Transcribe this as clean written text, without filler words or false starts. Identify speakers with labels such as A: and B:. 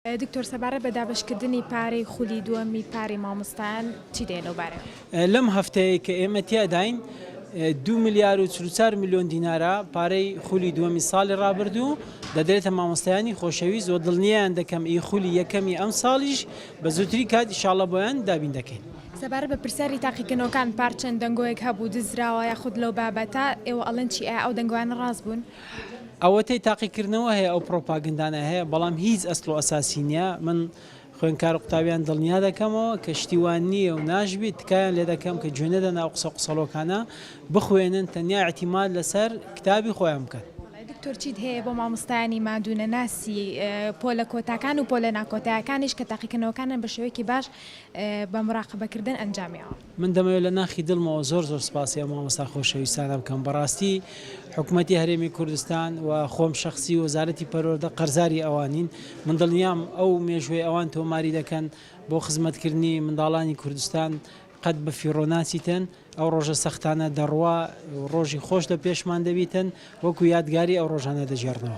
A: دکتۆر سەبارەت بە دابەشکردنی پارەی خولی دووەمی پارەی مامۆستایان چی دێن لەوبارەوە؟
B: لەم هەفتەیە کە ئێمە تیاداین 2 ملیار و 44 میلیۆن دینارە پارەی خولی دووەمی ساڵی ڕابردوو دەدرێتە مامۆستایانی خۆشەویست و دڵنیایان دەکەم ئەی خولی یەکەمی ئەم ساڵیش بە زووتری کات ئینشاڵڵا بۆیان دابین دەکەین.
A: سەبارەت بە پرسیاری تاقیکردنەوەکان پارچەند دەنگۆیەک هەبوو دزراوە یاخود لەو بابەتە ئێوە ئەڵەن چی ئەو دەنگوانە ڕاست بوون؟
B: ئەوەتەی تاقیکردنەوە هەیە ئەو پرۆپاگەندانە هەیە بەڵام هیچ ئەسڵ و ئەساسی نییە. من خوێنکار و قوتابیان دڵنیا دەکەمەوە کە شتیوان نییە و ناژبیت تکایان لێ دەکەم کە گوێنەدە ناو قسە قسەڵۆکانە بخوێنن تەنیا اعتیماد لەسەر کتابی خۆیان بکەن.
A: دکتۆر چیت هەیە بۆ مامۆستایانی مادوونە ناسی پۆلە کۆتاکان و پۆلە ناکۆتایەکانیش کە تاقیکردنەوەکانن بە شێوەیەکی باش بە مراقبەکردن ئەنجامیەوە؟
B: من دەمەوێت لە ناخی دڵمەوە زۆر سپاسی مامۆستا خۆشەویستانە بکەم. بەڕاستی حکوومەتی هەرێمی کوردستان و خۆم شخصی وەزارەتی پەروەردە قەرزاری ئەوانین. من دڵنیام ئەو مێژوەی ئەوان تۆماری دەکەن بۆ خزمەتکردنی منداڵانی کوردستان قەت بە فیڕۆناچیتن. ئەو ڕۆژە سەختانە دەڕوا ڕۆژی خۆش لە پێشمان دەبیتن وەکو یادگاری ئەو ڕۆژانە دەژێڕنەوە.